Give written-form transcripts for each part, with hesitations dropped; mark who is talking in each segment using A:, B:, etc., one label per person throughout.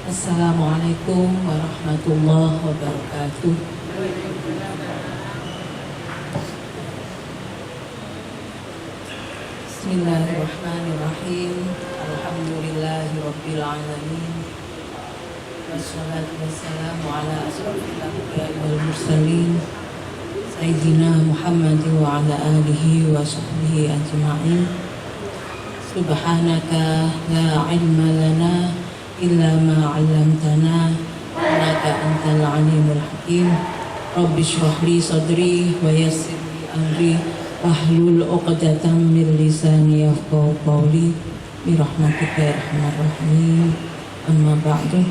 A: Assalamualaikum warahmatullahi wabarakatuh. Bismillahirrahmanirrahim. Alhamdulillahirabbil alamin. Wassalatu wassalamu ala asyrofil anbiya'i wal mursalin Sayyidina Muhammadin wa ala alihi wa sahbihi ajma'in. Subhanaka la ilma lana illa ma 'allamtana innaka antal alimul hakim. Rabbi shrah li sadri wa yassir li amri wahlul 'uqdatam min lisani yafqahu qawli bi rahmatika ya arhamar rahimin. Amma ba'du.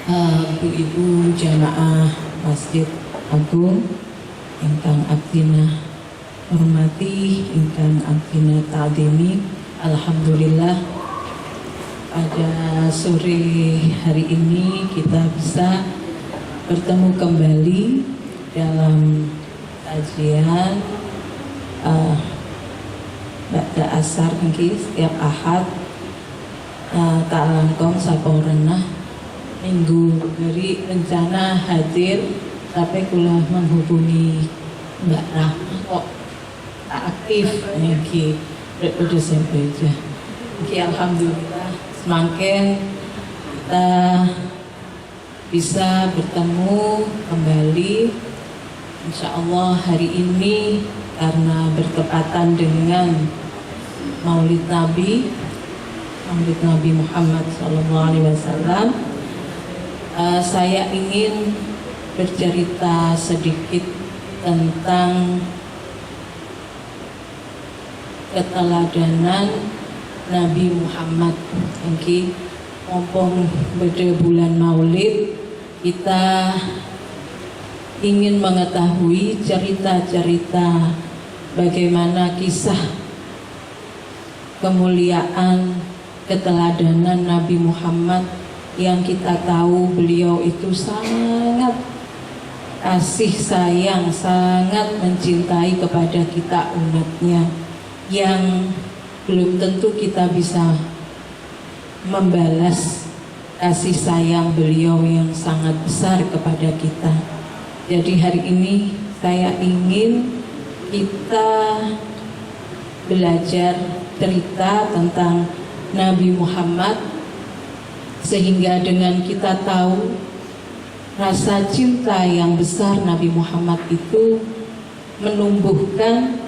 A: Ibu-ibu jamaah Masjid Agung ingkang abdina hormati, ingkang abdina ta'dimi, alhamdulillah pada sore hari ini kita bisa bertemu kembali dalam kajian ba'da asar nggih setiap Ahad tak langkung saporenah minggu dari rencana hadir tapi kula menghubungi Mbak Rahma kok tak aktif niki daripada sampai aja. Niki alhamdulillah semakin kita bisa bertemu kembali insyaallah hari ini karena bertepatan dengan Maulid Nabi Muhammad SAW. Saya ingin bercerita sedikit tentang keteladanan Nabi Muhammad. Mungkin mumpung pada bulan Maulid, kita ingin mengetahui cerita-cerita bagaimana kisah kemuliaan keteladanan Nabi Muhammad yang kita tahu beliau itu sangat kasih sayang, sangat mencintai kepada kita umatnya, yang belum tentu kita bisa membalas kasih sayang beliau yang sangat besar kepada kita. Jadi hari ini saya ingin kita belajar cerita tentang Nabi Muhammad, sehingga dengan kita tahu rasa cinta yang besar Nabi Muhammad itu menumbuhkan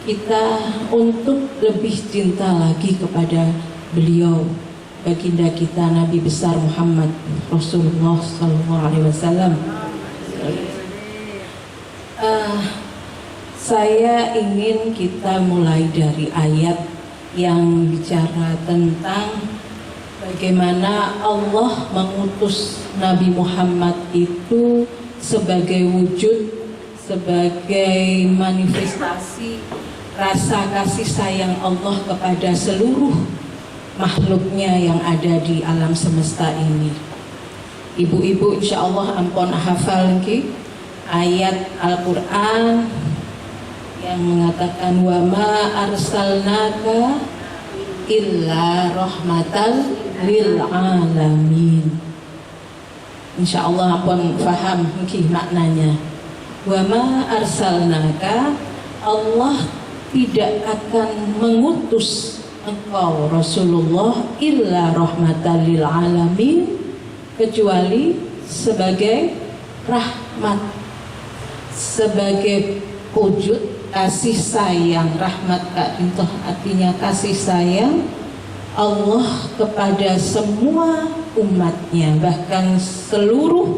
A: kita untuk lebih cinta lagi kepada beliau, baginda kita Nabi besar Muhammad Rasulullah SAW. Saya ingin kita mulai dari ayat yang bicara tentang bagaimana Allah mengutus Nabi Muhammad itu sebagai wujud, sebagai manifestasi rasa kasih sayang Allah kepada seluruh makhluknya yang ada di alam semesta ini. Ibu-ibu insya Allah ampun hafal nggih ayat Al-Quran yang mengatakan wa ma arsalnaka illa rahmatan lil alamin. Insyaallah ampun faham mungkin maknanya. Wa ma arsalnaka, Allah tidak akan mengutus engkau Rasulullah illa rahmatan lil alamin, kecuali sebagai rahmat, sebagai wujud kasih sayang. Rahmat Kak Dintoh artinya kasih sayang Allah kepada semua umatnya, bahkan seluruh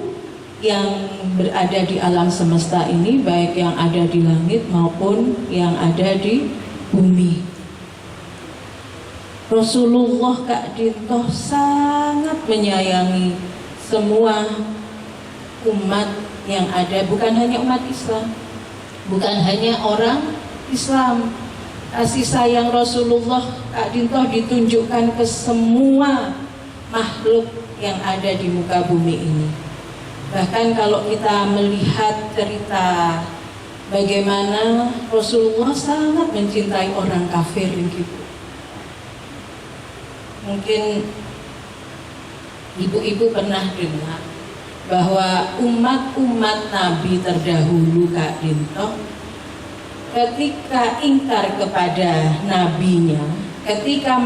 A: yang berada di alam semesta ini, baik yang ada di langit maupun yang ada di bumi. Rasulullah Kak Dintoh sangat menyayangi semua umat yang ada, bukan hanya umat Islam, bukan hanya orang Islam. Kasih sayang Rasulullah Kak Dintoh ditunjukkan ke semua makhluk yang ada di muka bumi ini. Bahkan kalau kita melihat cerita bagaimana Rasulullah sangat mencintai orang kafir gitu. Mungkin Ibu-ibu pernah dengar bahwa umat-umat Nabi terdahulu Kak Dinto, ketika ingkar kepada nabinya, ketika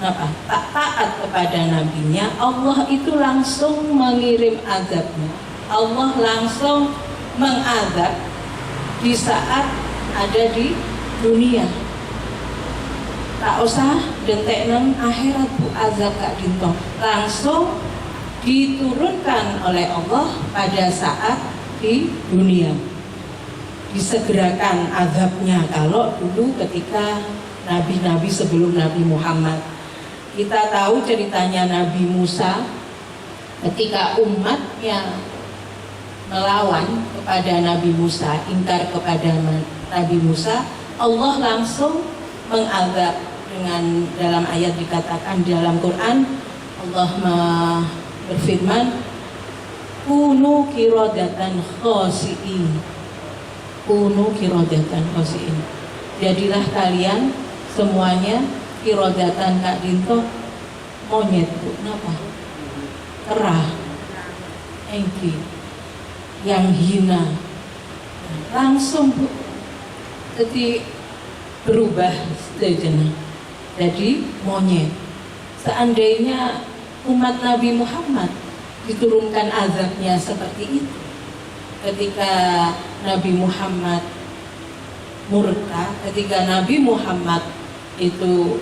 A: tak taat kepada nabinya, Allah itu langsung mengirim azabnya. Allah langsung mengadab di saat ada di dunia. Tak usah dentek nang akhirat bu azab Kak Dinto, langsung diturunkan oleh Allah pada saat di dunia. Disegerakan azabnya. Kalau dulu ketika nabi-nabi sebelum Nabi Muhammad, kita tahu ceritanya Nabi Musa ketika umatnya melawan kepada Nabi Musa, ingkar kepada Nabi Musa, Allah langsung mengazab dengan dalam ayat dikatakan di dalam Quran, Allah berfirman, kunu kirodatan khosiin, kunu kirodatan khosiin, jadilah kalian semuanya kirodatan Kak Dinto, monyet bu, kenapa? Kerah, engki, yang hina, langsung bu, jadi berubah sejenak jadi monyet. Seandainya umat Nabi Muhammad diturunkan azabnya seperti itu, ketika Nabi Muhammad murka, ketika Nabi Muhammad itu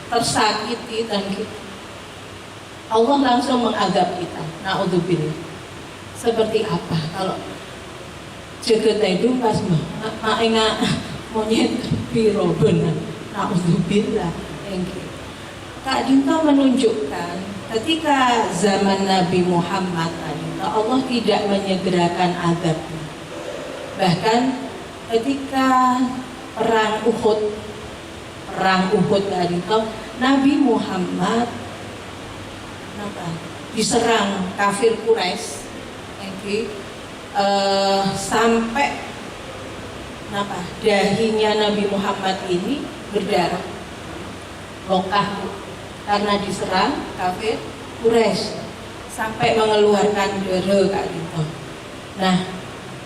A: tersakiti dan Allah langsung mengazab kita. Naudzubillah. Seperti apa kalau jagat itu pas enggak monyet piro bener. Naudzubillah. Kak Dinto menunjukkan ketika zaman Nabi Muhammad, Allah tidak menyegerakan azabnya. Bahkan ketika perang Uhud Kak Dinto, Nabi Muhammad diserang kafir Quraisy, sampai dahinya Nabi Muhammad ini berdarah, lokah karena diserang kafir Quraisy sampai mengeluarkan darah Kak Dinto. Nah,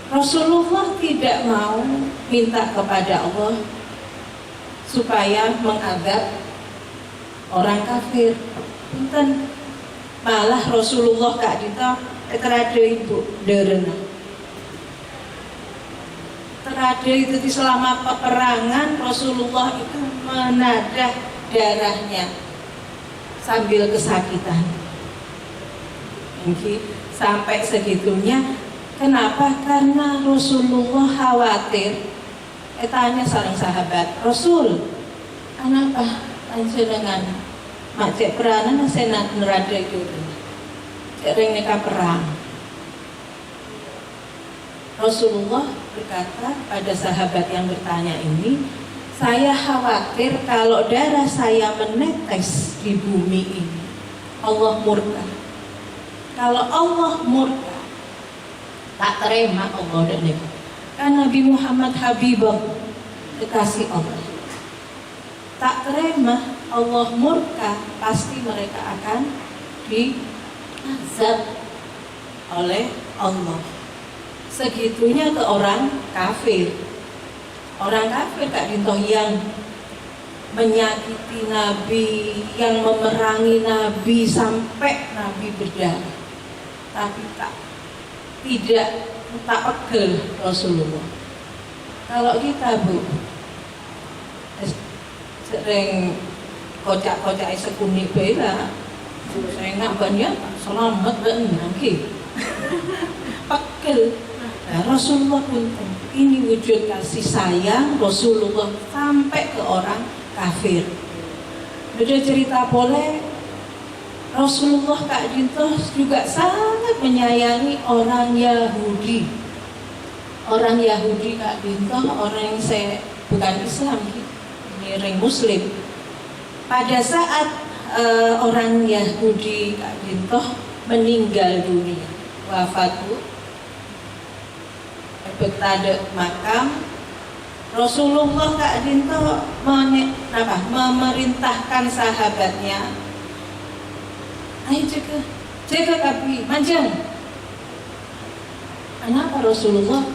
A: Rasulullah tidak mau minta kepada Allah supaya mengazab orang kafir. Punten, malah Rasulullah Kak Dinto terada ibu derena. Terada itu selama peperangan Rasulullah itu menadah darahnya sambil kesakitan. Sampai segitunya. Kenapa? Karena Rasulullah khawatir. Tanya seorang sahabat, Rasul, kenapa panjenengan mak cek peranan senat nerada itu sering nikah perang? Rasulullah berkata pada sahabat yang bertanya ini, saya khawatir kalau darah saya menetes di bumi ini, Allah murka. Kalau Allah murka, tak terima Allah dan nikah. Kan Nabi Muhammad Habibah kekasih Allah, tak terima Allah murka, pasti mereka akan diazab oleh Allah. Segitunya ke orang kafir. Orang kafir Kak Dinto yang menyakiti Nabi, yang memerangi Nabi sampai Nabi berdarah, tapi tidak pegel Rasulullah. Kalau kita bu sering kocak-kocak sekuni bela, saya nggak banyak selamat dan nanti pegel. Nah, Rasulullah pun ini wujud kasih sayang Rasulullah sampai ke orang kafir. Beda cerita boleh. Rasulullah Kak Dinto juga sangat menyayangi orang Yahudi. Orang Yahudi Kak Dinto, orang yang bukan Islam, ini orang Muslim. Pada saat orang Yahudi Kak Dinto meninggal dunia, wafatu, bertanda makam, Rasulullah Kak Dinto memerintahkan sahabatnya Ayo jaga kaki, manjang. Kenapa Rasulullah?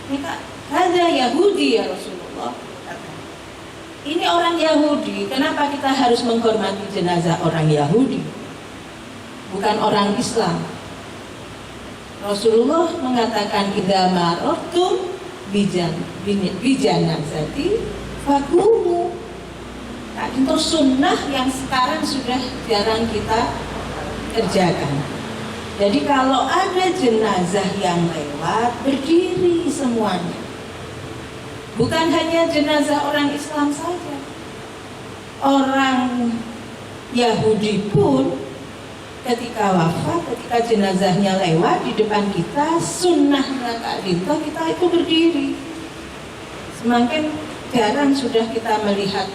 A: Mereka ada Yahudi ya Rasulullah. Ini orang Yahudi, kenapa kita harus menghormati jenazah orang Yahudi, bukan orang Islam? Rasulullah mengatakan idza marartum bijanazati faqumu. Nah, itu sunnah yang sekarang sudah jarang kita kerjakan. Jadi kalau ada jenazah yang lewat, berdiri semuanya. Bukan hanya jenazah orang Islam saja, orang Yahudi pun ketika wafat, ketika jenazahnya lewat di depan kita, sunnahnya Kak Dinto, kita itu berdiri. Semakin jarang sudah kita melihat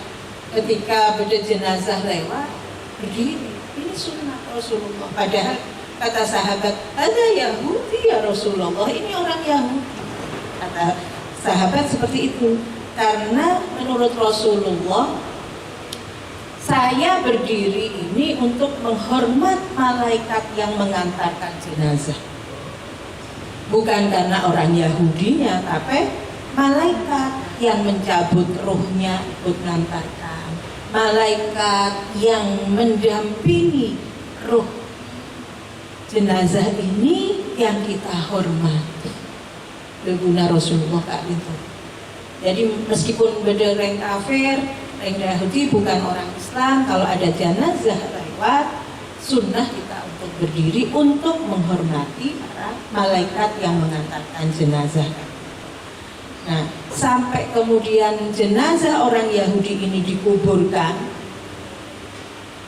A: ketika jenazah lewat berdiri. Ini sunnah Rasulullah. Padahal kata sahabat, ada Yahudi ya Rasulullah, ini orang Yahudi. Kata sahabat seperti itu, karena menurut Rasulullah, saya berdiri ini untuk menghormat malaikat yang mengantarkan jenazah. Bukan karena orang Yahudinya, tapi malaikat yang mencabut ruhnya ikut mengantarkan. Malaikat yang mendampingi ruh jenazah ini yang kita hormati. Beguna Rasulullah Kak itu. Jadi meskipun beda orang kafir, orang Yahudi, bukan orang Islam, kalau ada jenazah lewat, sunnah kita untuk berdiri untuk menghormati para malaikat yang mengantarkan jenazah. Nah, sampai kemudian jenazah orang Yahudi ini dikuburkan,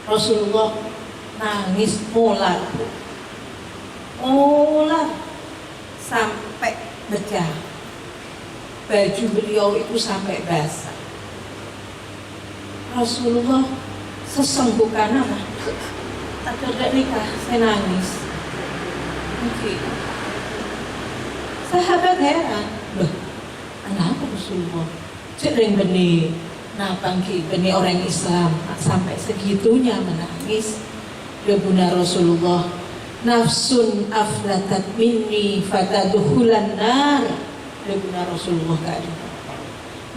A: Rasulullah nangis molar sampai pecah. Baju beliau itu sampai basah. Rasulullah sesenggukan apa? Tak ada nikah, saya nangis. Mungkin sahabat heran, loh, kenapa Rasulullah? Cereng benih, napangki benih orang Islam sampai segitunya menangis. Beguna Rasulullah, nafsun aflatat minni fatadkhulan nar. Beguna Rasulullah kali.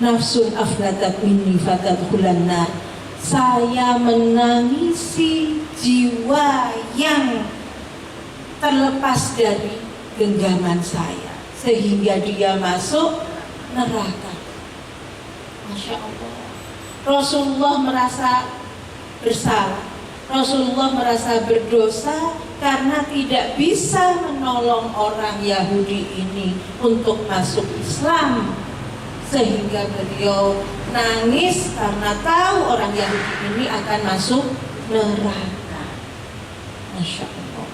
A: Nafsun aflatat minni fatadkhulan nar. Saya menangisi jiwa yang terlepas dari genggaman saya sehingga dia masuk neraka. Masya Allah. Rasulullah merasa bersalah. Rasulullah merasa berdosa karena tidak bisa menolong orang Yahudi ini untuk masuk Islam, sehingga beliau nangis karena tahu orang Yahudi ini akan masuk neraka. Masya Allah.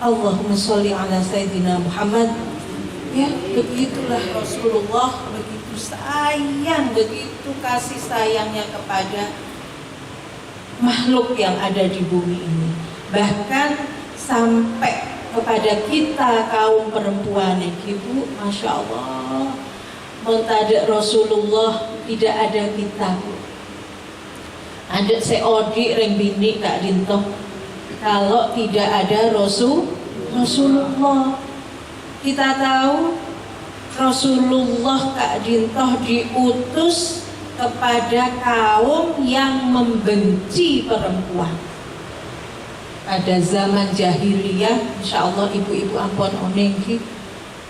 A: Allahumma sholli ala Sayyidina Muhammad. Ya, begitulah Rasulullah, begitu sayang, begitu kasih sayangnya kepada makhluk yang ada di bumi ini, bahkan sampai kepada kita kaum perempuan ibu. Masya Allah, mentada Rasulullah tidak ada kita, ada seodi reng bini Kak Dinto, kalau tidak ada Rasulullah. Kita tahu Rasulullah Kak Dinto diutus kepada kaum yang membenci perempuan. Pada zaman jahiliyah, insya Allah ibu-ibu ampun onengki,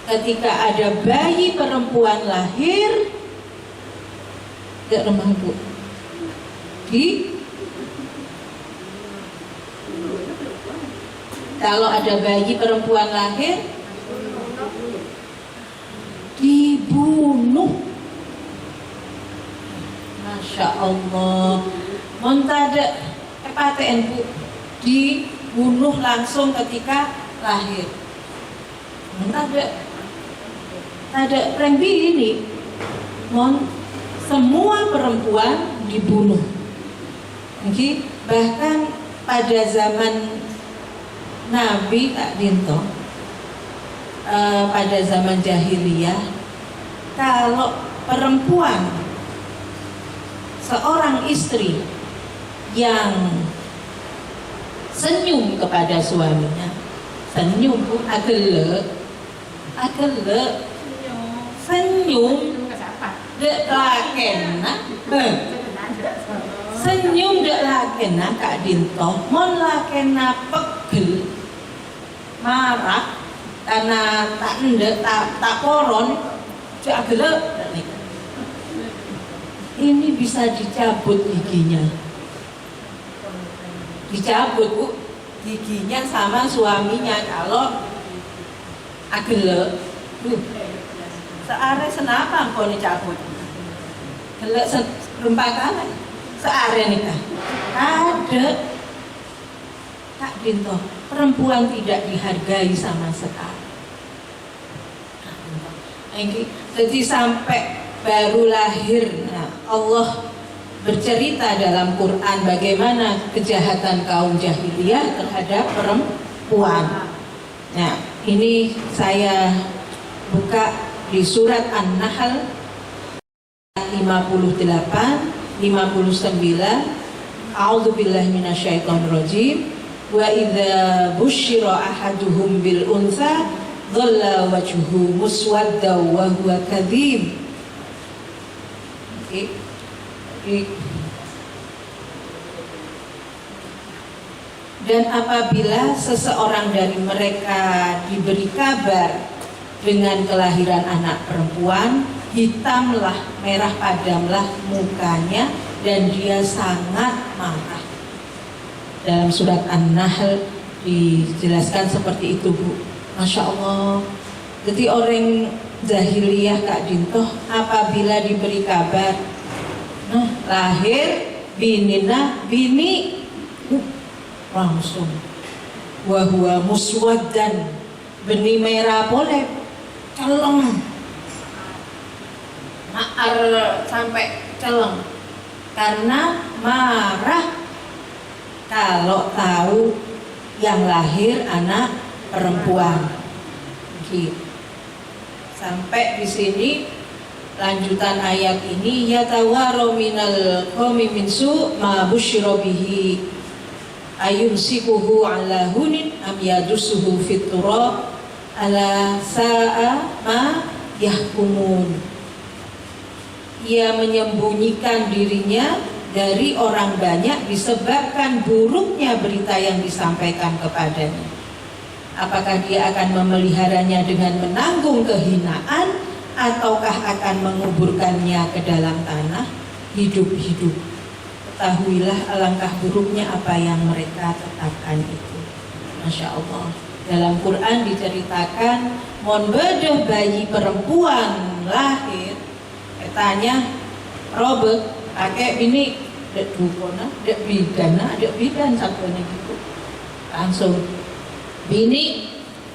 A: ketika ada bayi perempuan lahir, tidak remah bu, kalau ada bayi perempuan lahir, dibunuh. Masya Allah, montada PTN bu, dibunuh langsung ketika lahir. Montada rembi ini, semua perempuan dibunuh. Jadi bahkan pada zaman Nabi Kak Dinto, pada zaman jahiliyah, kalau perempuan, seorang istri yang senyum kepada suaminya. Senyum Bu, agele senyum dek lakena senyum dek lakena Kak Dinto mon lakena pegel marah karena tak koron cak agele ini bisa dicabut giginya, dicabut Bu giginya sama suaminya kalau agele seare senapa kau dicabut gelek rempah kali seare nikah ada Kak Dinto perempuan tidak dihargai sama sekali. Jadi sampai baru lahir, nah, Allah bercerita dalam Quran bagaimana kejahatan kaum jahiliyah terhadap perempuan. Nah, ini saya buka di surat An-Nahl 58, 59. A'udzubillahi minasyaitonirrajim. Wa idza busyira ahaduhum bil unsa dhalla wajhuhu muswadda wa huwa kadhib. Dan apabila seseorang dari mereka diberi kabar dengan kelahiran anak perempuan, hitamlah, merah padamlah mukanya dan dia sangat marah. Dalam surat An-Nahl dijelaskan seperti itu Bu. Masya Allah. Jadi orang jahiliyah Kak Dinto apabila diberi kabar, nah lahir binina bini, langsung wahwa muswaddan, benih merah boleh celeng, maar sampai celeng karena marah kalau tahu yang lahir anak perempuan. Gitu. Sampai di sini lanjutan ayat ini, yatawaru minal qawmi min su' ma busyira bihi ayumsikuhu ala hunin am yadussuhu fit turab ala sa'a ma yahkumun. Ia menyembunyikan dirinya dari orang banyak disebabkan buruknya berita yang disampaikan kepadanya. Apakah dia akan memeliharanya dengan menanggung kehinaan ataukah akan menguburkannya ke dalam tanah hidup-hidup? Ketahuilah alangkah buruknya apa yang mereka tetapkan itu. Masya Allah. Dalam Quran diceritakan mon bedah bayi perempuan lahir, katanya Robert kakek ini dek dukona, dek bidan sabana gitu. Langsung bini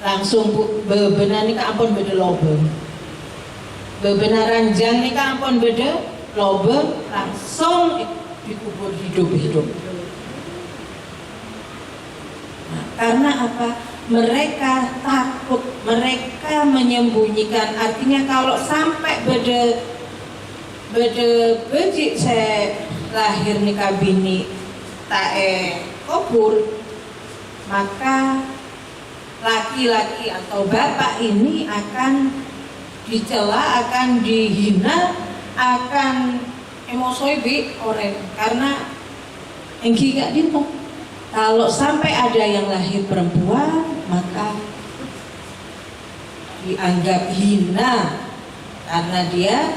A: langsung bebenar nika ampun beda lobeng. Bebenaran jang nika ampun beda lobeng langsung dikubur hidup-hidup. Nah, karena apa? Mereka takut, mereka menyembunyikan. Artinya kalau sampai beda becik saya lahir nikah bini tae kubur, maka laki-laki atau bapak ini akan dicela, akan dihina, akan emosi orang karena engki gak dinto. Kalau sampai ada yang lahir perempuan maka dianggap hina karena dia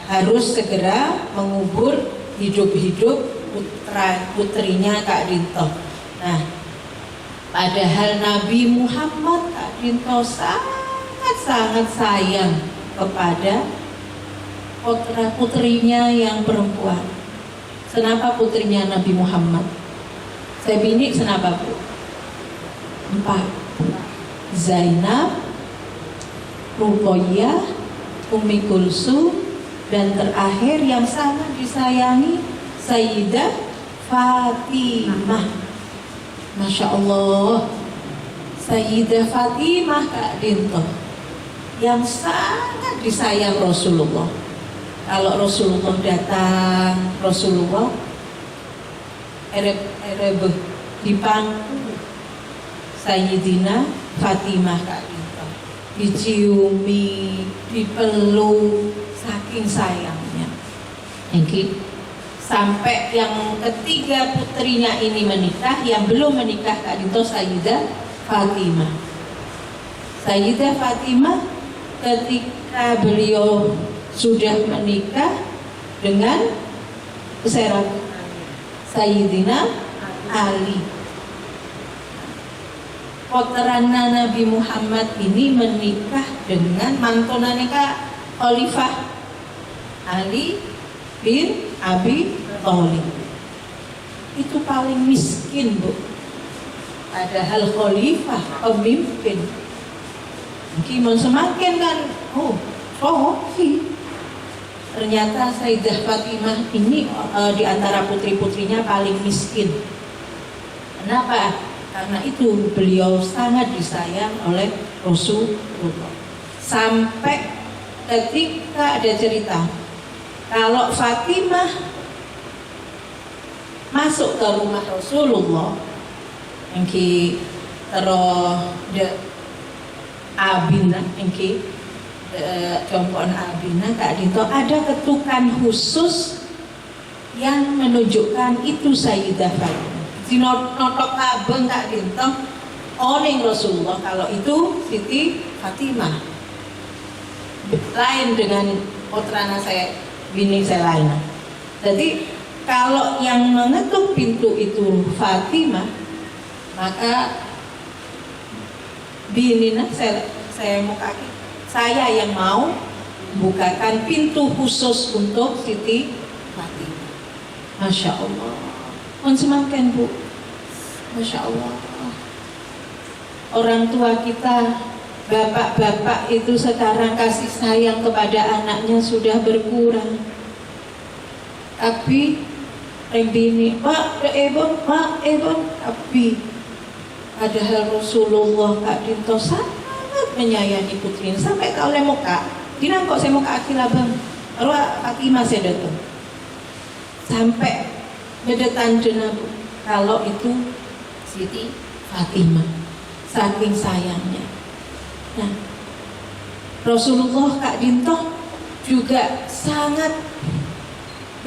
A: harus segera mengubur hidup-hidup putrinya Kak Dinto. Nah, padahal Nabi Muhammad Kak Dinto sangat sayang kepada putrinya yang perempuan. Kenapa putrinya Nabi Muhammad? Saya bini kenapa Bu? 4. Zainab, Ruqayyah, Ummi Kulsum, dan terakhir yang sangat disayangi Sayyidah Fatimah. Masya Allah, Sayyidah Fatimah Kak Dinto yang sangat disayang Rasulullah. Kalau Rasulullah datang, Rasulullah erebe dipangku Sayyidina Fatimah Kak Dinto, diciumi, dipeluk saking sayangnya. Sampai yang ketiga putrinya ini menikah, yang belum menikah Kak Dinto Sayyidah Fatimah. Sayyidah Fatimah ketika beliau sudah menikah dengan Sayyidina Ali, putrana Nabi Muhammad ini menikah dengan mantunane Kak Khalifah Ali bin Abi Thalib. Itu paling miskin, Bu. Padahal Khalifah pemimpin. Mungkin semakin kan, ternyata Sayyidah Fatimah ini di antara putri-putrinya paling miskin. Kenapa? Karena itu beliau sangat disayang oleh Rasulullah. Sampai ketika ada cerita kalau Fatimah masuk ke rumah Rasulullah, engki terus Abina, engki Jompon Abina Kak Dinto, ada ketukan khusus yang menunjukkan itu Sayyidah Fatimah. Notok kabeng Kak Dinto, oning Rasulullah kalau itu Siti Fatimah. Lain dengan putrana saya, bini saya lain. Jadi kalau yang mengetuk pintu itu Fatimah, maka binina saya mau kaki, saya yang mau bukakan pintu khusus untuk Siti Fatimah. Masya Allah. Semakin Bu, Masya Allah. Orang tua kita, bapak-bapak itu sekarang kasih sayang kepada anaknya sudah berkurang. Tapi Rebini, Pak Ebon, tapi padahal Rasulullah Kak Dinto sangat menyayangi putrinya sampai kau lemoka. Dina kok saya muka akila bang, arwah Fatimah saya datang. Sampai bedetan jenabu kalau itu Siti Fatimah, saking sayangnya. Nah, Rasulullah Kak Dinto juga sangat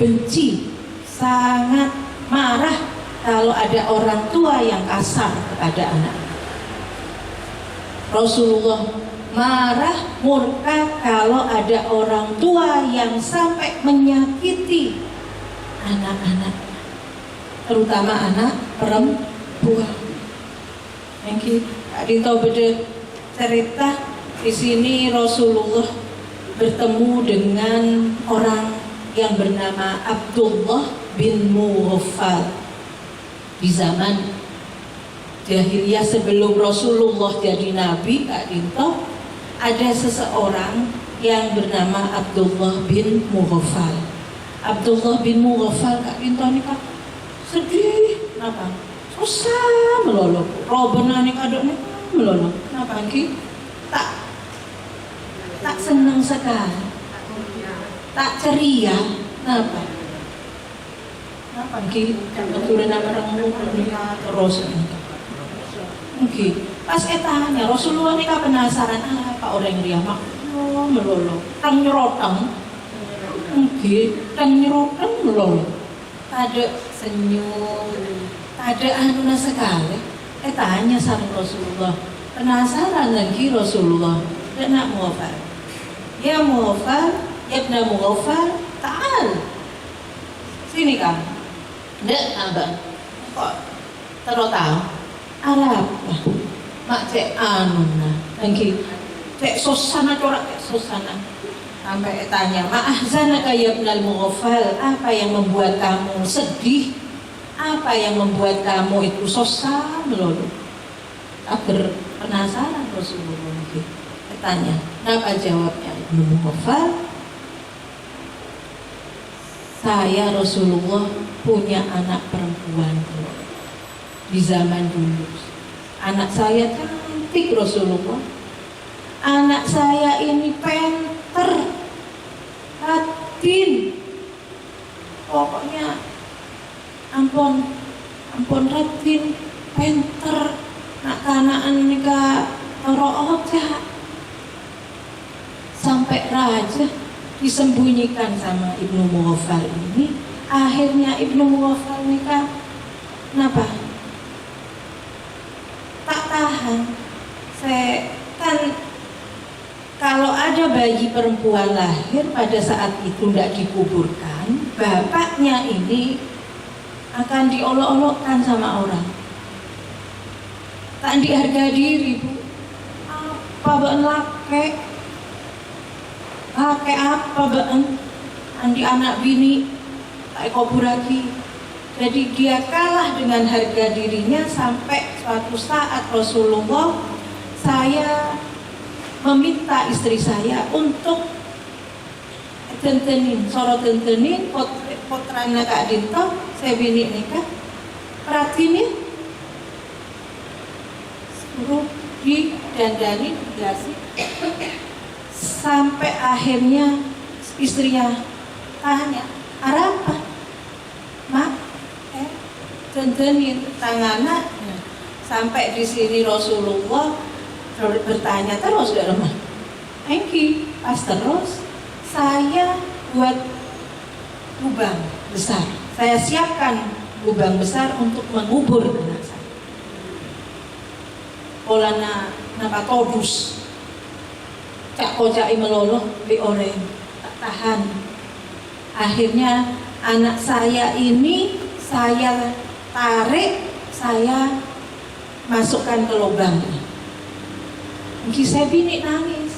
A: benci, sangat marah kalau ada orang tua yang kasar kepada anak. Rasulullah marah, murka kalau ada orang tua yang sampai menyakiti anak-anak, terutama anak perempuan. Kak Dinto beda cerita di sini Rasulullah bertemu dengan orang yang bernama Abdullah bin Mughaffal. Di zaman jahiliyah sebelum Rasulullah jadi nabi, Kak Dinto, ada seseorang yang bernama Abdullah bin Mughaffal. Abdullah bin Mughaffal Kak Dinto ini Kak sedih, kenapa? Susah melolo, robena nih kadoknya melolo. Kenapa ki? Tak senang sekali, tak ceria. Kenapa? Kenapa ki? Keturunan orang muda terus. Oke, pas etanya Rasulullah nih penasaran apa orang dia mak melolo, tang nyerotang. Oke, tang nyerotang melolo. Ada senyum, ada anu sekali. Tanya sama Rasulullah, penasaran lagi Rasulullah. Dan nak Mughaffal, ya Mughaffal, ya ibn Mughaffal, ta'al. Sini kamu. Ndak abang. Kok terus tahu? Arab. Mak cek anu nah. Lagi cek susana corak cek susana. Sampai tanya, ma'ahzanaka ya ibn Mughaffal, apa yang membuat kamu sedih? Apa yang membuat kamu itu susah melulu? Tak penasaran Rasulullah lagi. Tanya, apa jawabnya Ibnu Mughaffal? Saya Rasulullah punya anak perempuan di zaman dulu. Anak saya cantik Rasulullah. Anak saya ini pinter, rajin. Pokoknya ampun, ampun Radin penter nak kanaan nika ora aja. Sampai raja disembunyikan sama Ibnu Mughafal ini. Akhirnya Ibnu Mughafal nika kenapa? Tak tahan. Saya kan kalau ada bayi perempuan lahir pada saat itu tidak dikuburkan, bapaknya ini akan diolok-olokkan sama orang. Tak diharga diri, Bu. Apa baen lake apa baen andi anak bini tak kubur lagi. Jadi dia kalah dengan harga dirinya sampai suatu saat Rasulullah saya meminta istri saya untuk tentenin, sorot tentenin putranya Kak Dinto, saya bini nikah, perhatiin suruh didandani, digasi, sampai akhirnya istrinya tanya, apa? Mak, tentenin tangannya, sampai di sini Rasulullah bertanya terus gak lemah. Engki pas terus saya buat lubang besar. Saya siapkan lubang besar untuk mengubur anak saya. Polana napa todus. Cak kocai meloloh di orang tak tahan. Akhirnya anak saya ini saya tarik, saya masukkan ke lubang ini. Mungkin saya bini nangis,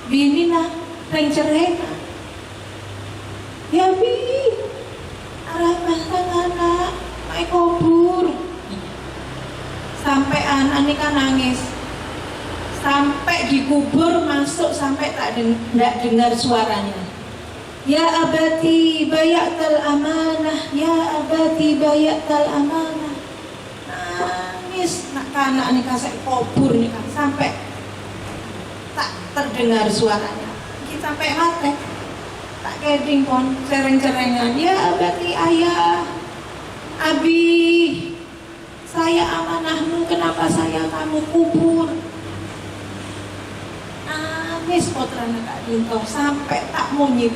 A: bini nah rengcerena, ya bi, arah bahkan anak, mai kubur, sampai anak ini kan nangis, sampai dikubur masuk sampai tak dengar suaranya. Ya abati bayaktal amanah, ya abati bayaktal amanah. Nak anak nih kasih kubur nih kan sampai tak terdengar suaranya. Kita sampai mati, tak keding pon cereng-cerengan. Ya berarti ayah, abi, saya amanahmu, kenapa saya kamu kubur? Nangis putranya Kak Dinto sampai tak munyi,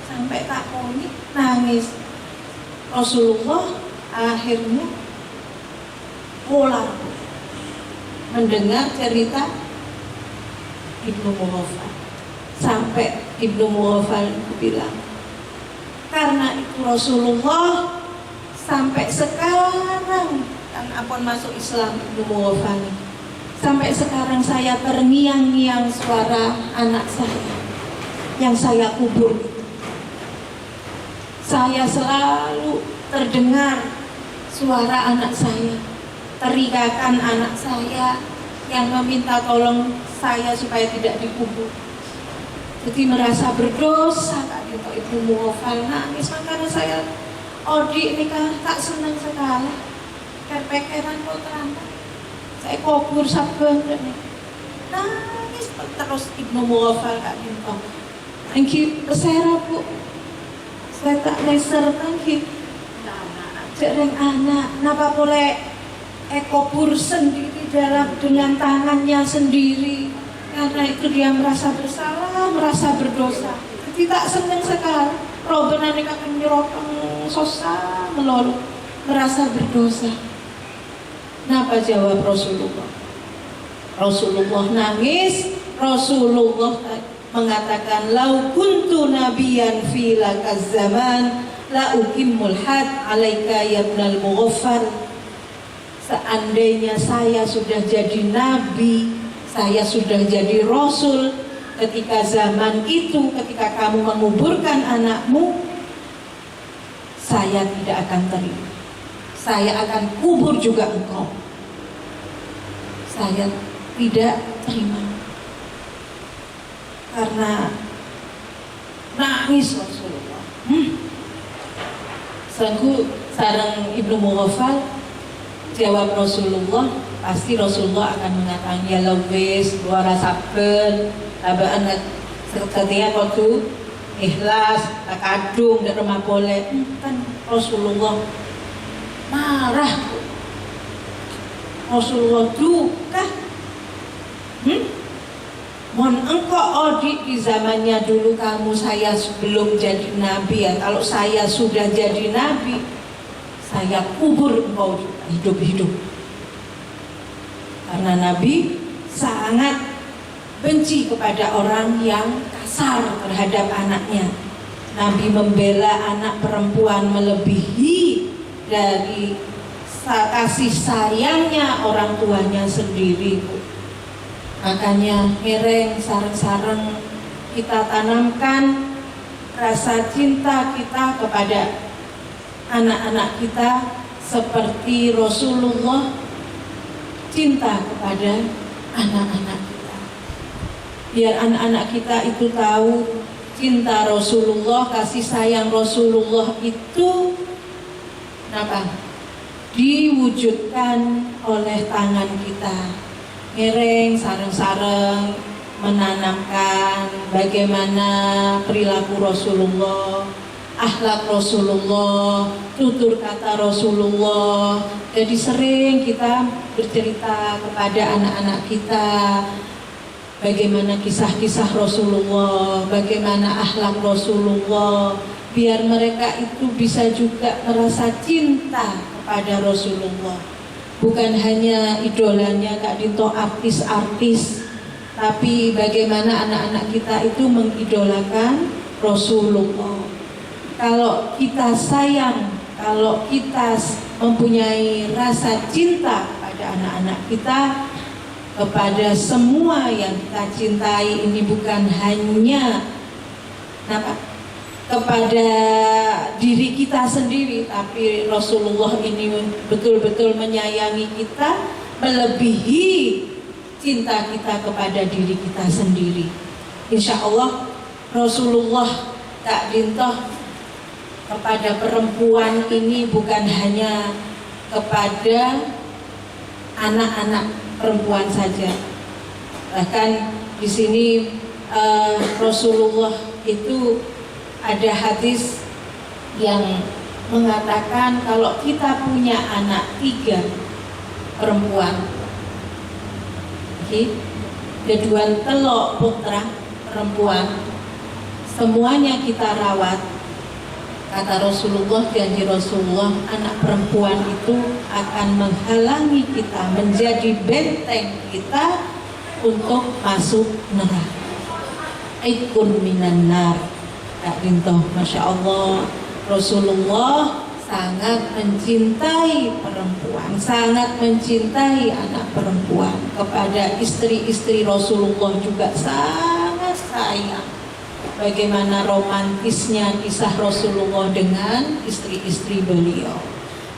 A: sampai tak munyi, nangis. Rasulullah akhirnya pulang mendengar cerita Ibnu Mughafal, sampai Ibnu Mughafal bilang, karena itu Rasulullah sampai sekarang kan apun masuk Islam Ibnu Mughafal, sampai sekarang saya terngiang-ngiang suara anak saya yang saya kubur. Saya selalu terdengar suara anak saya, teriakan anak saya yang meminta tolong saya supaya tidak dikubur. Jadi merasa berdosa Kak Dinto. Ibnu Mughafal nangis, makanya saya Odi nikah tak senang sekali. Kerpekeran putranya saya kubur saben nangis terus Ibnu Mughafal Kak Dinto. Engki pesera Bu, saya tak leser tangki cereng anak, napa boleh kubur sendiri dengan tangannya sendiri, karena itu dia merasa bersalah, merasa berdosa. Tidak senang sekali. Robena nikah menyerotong sosa melulu, merasa berdosa. Kenapa jawab Rasulullah? Rasulullah nangis. Rasulullah mengatakan, lau kuntu nabiyan fi lakaz zaman la ukimmul had alaika ya ibnal Mughafal. Seandainya saya sudah jadi nabi, saya sudah jadi rasul, ketika zaman itu, ketika kamu menguburkan anakmu, saya tidak akan terima. Saya akan kubur juga engkau. Saya tidak terima. Karena nangis Rasulullah. Sangku sarang Ibnu Mughafal, jawab Rasulullah, pasti Rasulullah akan mengatakan, ya lawis luara saben tabaan seketia waktu ikhlas tak kadung dan rumah boleh. Kan Rasulullah marah. Rasulullah duka. Mohon engkau Odi di zamannya dulu kamu, saya belum jadi nabi ya. Kalau saya sudah jadi nabi, saya kubur engkau hidup-hidup. Karena Nabi sangat benci kepada orang yang kasar terhadap anaknya. Nabi membela anak perempuan melebihi dari kasih sayangnya orang tuanya sendiri. Makanya ngereng sareng-sareng kita tanamkan rasa cinta kita kepada anak-anak kita seperti Rasulullah cinta kepada anak-anak kita. Biar anak-anak kita itu tahu cinta Rasulullah, kasih sayang Rasulullah itu diwujudkan oleh tangan kita. Ngereng sareng-sareng menanamkan bagaimana perilaku Rasulullah, akhlak Rasulullah, tutur kata Rasulullah. Jadi sering kita bercerita kepada anak-anak kita bagaimana kisah-kisah Rasulullah, bagaimana akhlak Rasulullah, biar mereka itu bisa juga merasa cinta kepada Rasulullah. Bukan hanya idolanya Kak Dito artis-artis, tapi bagaimana anak-anak kita itu mengidolakan Rasulullah. Kalau kita sayang, kalau kita mempunyai rasa cinta kepada anak-anak kita, kepada semua yang kita cintai, ini bukan hanya kepada diri kita sendiri, tapi Rasulullah ini betul-betul menyayangi kita melebihi cinta kita kepada diri kita sendiri. Insya Allah Rasulullah Kak Dintoh kepada perempuan ini bukan hanya kepada anak-anak perempuan saja. Bahkan di sini Rasulullah itu ada hadis yang mengatakan kalau kita punya anak 3 perempuan, keduan telok putra perempuan, semuanya kita rawat. Kata Rasulullah, janji Rasulullah, anak perempuan itu akan menghalangi kita, menjadi benteng kita untuk masuk neraka. Aikun minan nar. Kak Dintoh, Masya Allah, Rasulullah sangat mencintai perempuan, sangat mencintai anak perempuan. Kepada istri-istri Rasulullah juga sangat sayang. Bagaimana romantisnya kisah Rasulullah dengan istri-istri beliau.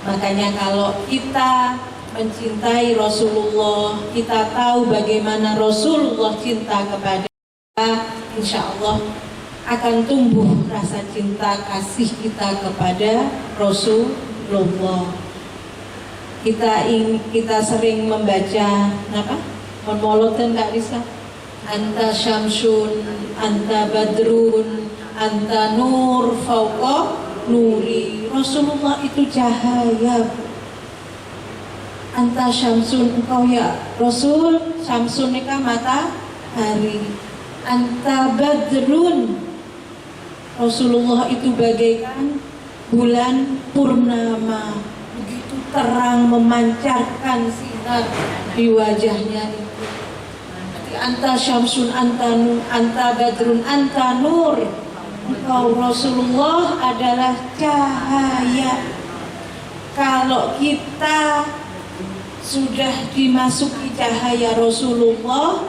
A: Makanya kalau kita mencintai Rasulullah, kita tahu bagaimana Rasulullah cinta kepada kita, insya Allah akan tumbuh rasa cinta kasih kita kepada Rasulullah. Kita sering membaca monoloten Kak Risa, anta syamsun, anta badrun, anta nur fauqa nuri. Rasulullah itu cahaya. Anta syamsun, engkau ya Rasul, syamsun nikah matahari. Anta badrun, Rasulullah itu bagaikan bulan purnama, begitu terang memancarkan sinar di wajahnya itu. Anta syamsun, anta badrun, anta nur. Engkau Rasulullah adalah cahaya. Kalau kita sudah dimasuki cahaya Rasulullah,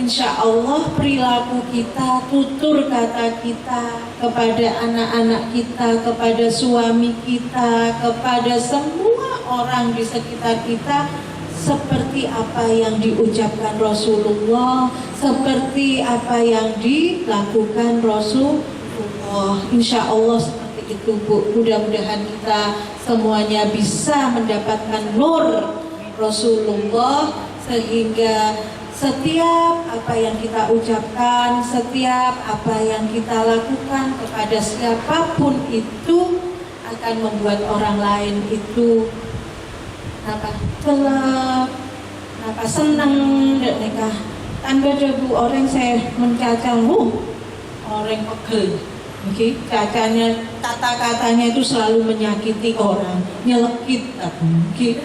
A: insya Allah perilaku kita, tutur kata kita kepada anak-anak kita, kepada suami kita, kepada semua orang di sekitar kita seperti apa yang diucapkan Rasulullah, seperti apa yang dilakukan Rasulullah. Insya Allah seperti itu Bu. Mudah-mudahan kita semuanya bisa mendapatkan nur Rasulullah, sehingga setiap apa yang kita ucapkan, setiap apa yang kita lakukan kepada siapapun itu akan membuat orang lain itu gelap, senang dan nikah. Tanpa debu orang saya mencaca, orang pegel. Okay. Cacanya, kata-katanya itu selalu menyakiti orang, nyelekit, okay.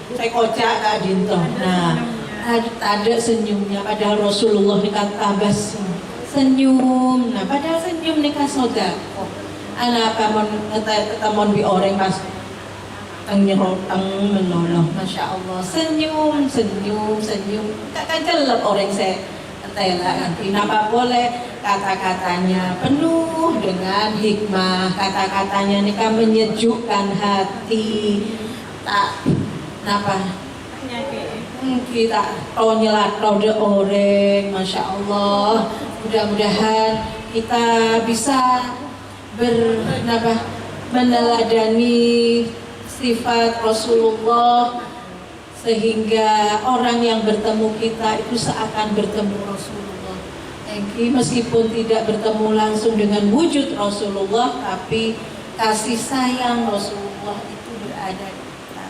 A: Saya kocak Kak Dinto. Nah, ada senyumnya. Padahal Rasulullah nikah tabas senyum. Nah, padahal senyum nikah sodako. Anak apa ketemuan bi orang pas nyerotang menolong. Masya Allah. Senyum. Kakak jelek orang saya. Kenapa boleh kata-katanya penuh dengan hikmah, kata-katanya ini kan menyejukkan hati, tak kita nyelat de orang, masya Allah. Mudah-mudahan kita bisa meneladani sifat Rasulullah, sehingga orang yang bertemu kita itu seakan bertemu Rasulullah. Meskipun tidak bertemu langsung dengan wujud Rasulullah, tapi kasih sayang Rasulullah itu berada di kita.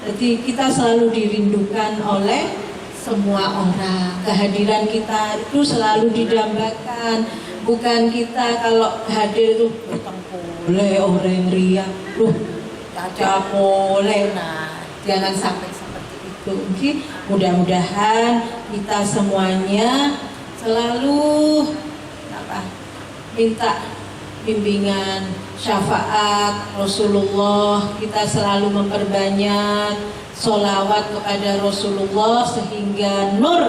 A: Jadi kita selalu dirindukan oleh semua orang. Kehadiran kita itu selalu didambakan. Bukan kita kalau hadir itu boleh orang ria, caca boleh. Nah, jangan sampai itu. Mudah-mudahan kita semuanya selalu minta bimbingan syafaat Rasulullah. Kita selalu memperbanyak sholawat kepada Rasulullah, sehingga nur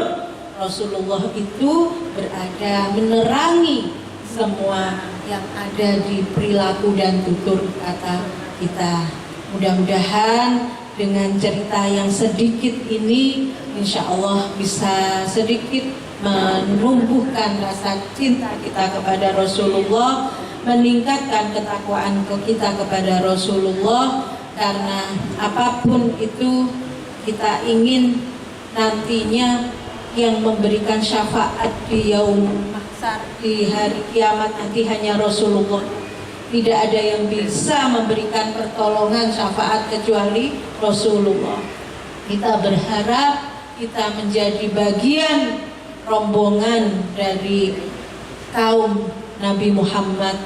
A: Rasulullah itu berada menerangi semua yang ada di perilaku dan tutur kata kita. Mudah-mudahan dengan cerita yang sedikit ini, insya Allah bisa sedikit menumbuhkan rasa cinta kita kepada Rasulullah, meningkatkan ketakwaan kita kepada Rasulullah. Karena apapun itu kita ingin nantinya yang memberikan syafaat di yaum mahsyar, di hari kiamat nanti hanya Rasulullah. Tidak ada yang bisa memberikan pertolongan syafaat kecuali Rasulullah. Kita berharap kita menjadi bagian rombongan dari kaum Nabi Muhammad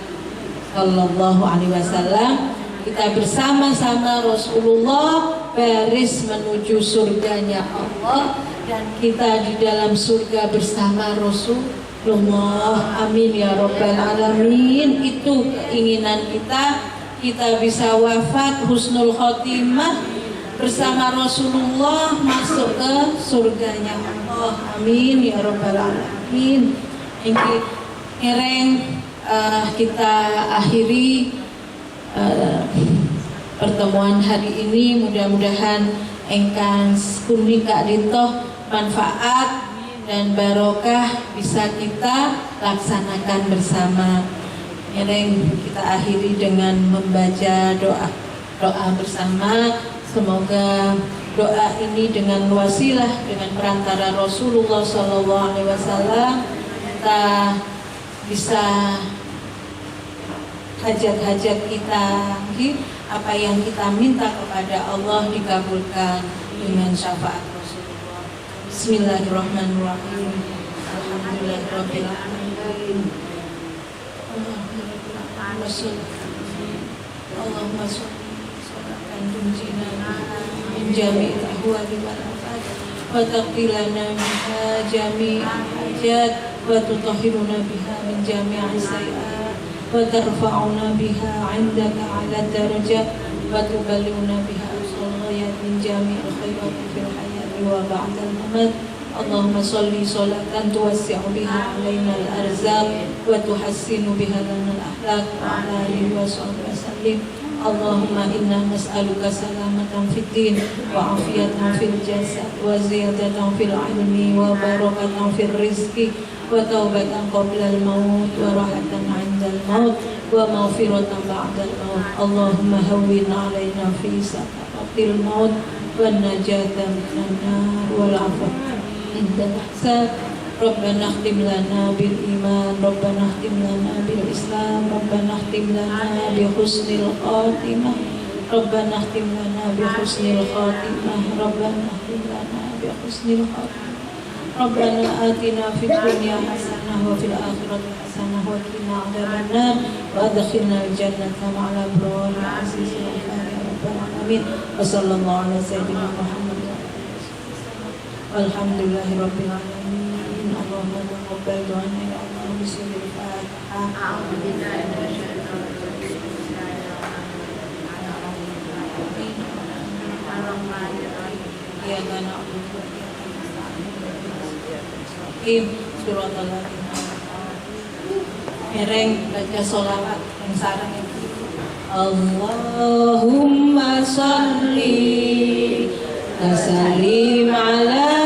A: Sallallahu Alaihi Wasallam. Kita bersama-sama Rasulullah baris menuju surganya Allah, dan kita di dalam surga bersama Rasulullah. Amin ya Rabbal Alamin. Itu keinginan kita bisa wafat husnul khotimah bersama Rasulullah, masuk ke surganya Allah. Amin ya Rabbal Alamin. Kita akhiri pertemuan hari ini. Mudah-mudahan engkang kuning Kak Dinto manfaat dan barokah bisa kita laksanakan bersama. Kita akhiri dengan membaca doa bersama. Semoga doa ini dengan wasilah, dengan perantara Rasulullah SAW, kita bisa hajat-hajat kita, apa yang kita minta kepada Allah dikabulkan dengan syafaat Rasulullah. Bismillahirrahmanirrahim. Alhamdulillahirabbil alamin. Allahumma sholli salatan tunjina min jami'il ahwali wal afat wa taqilana minha jami'al hajat wa tutahhiruna biha min jami'is sayiat wa tarfa'una biha 'indaka 'ala darajat wa tuballighuna biha ghayat min jami'il khairati fil hayati wa ba'dal mamat. Allahumma sholli sholatan tuwassi'u biha 'alaina al-arzaq wa tuhassinu biha lana al-akhlaq wa 'ala alihi wa sahbihi wasallim. Allahumma inna nas'aluka salamatan fid din wa 'afiyatan fil jasad wa ziyadatan fil 'ilmi wa barakatan fil rizqi wa taubatan qabla al-maut wa rahatan 'inda al-maut wa maghfiratan ba'da al-maut. Allahumma hawwin 'alaina fi sakaratil maut wan najatan minan nar wal 'afwa عند الحساب ربنا اختم لنا بالإيمان ربنا اختم لنا بالإسلام ربنا اختم لنا بحسن الخاتمة ربنا اختم لنا بحسن الخاتمة ربنا اختم لنا بحسن الخاتمة ربنا آتنا في الدنيا حسنة وفي الآخرة حسنة وقنا عذاب النار وأدخلنا الجنة مع الأبرار العزيز الغفار يا رب العالمين وصلى الله على سيدنا محمد والحمد لله رب العالمين اللهم تقبل دعانا يا الله بسم الفاتحة أعوذ بالله من الشيطان الرجيم إياك نعبد وإياك نستعين surat al-Fatihah mereng baca sholawat yang sarang itu Allahumma sholli wa sallim ala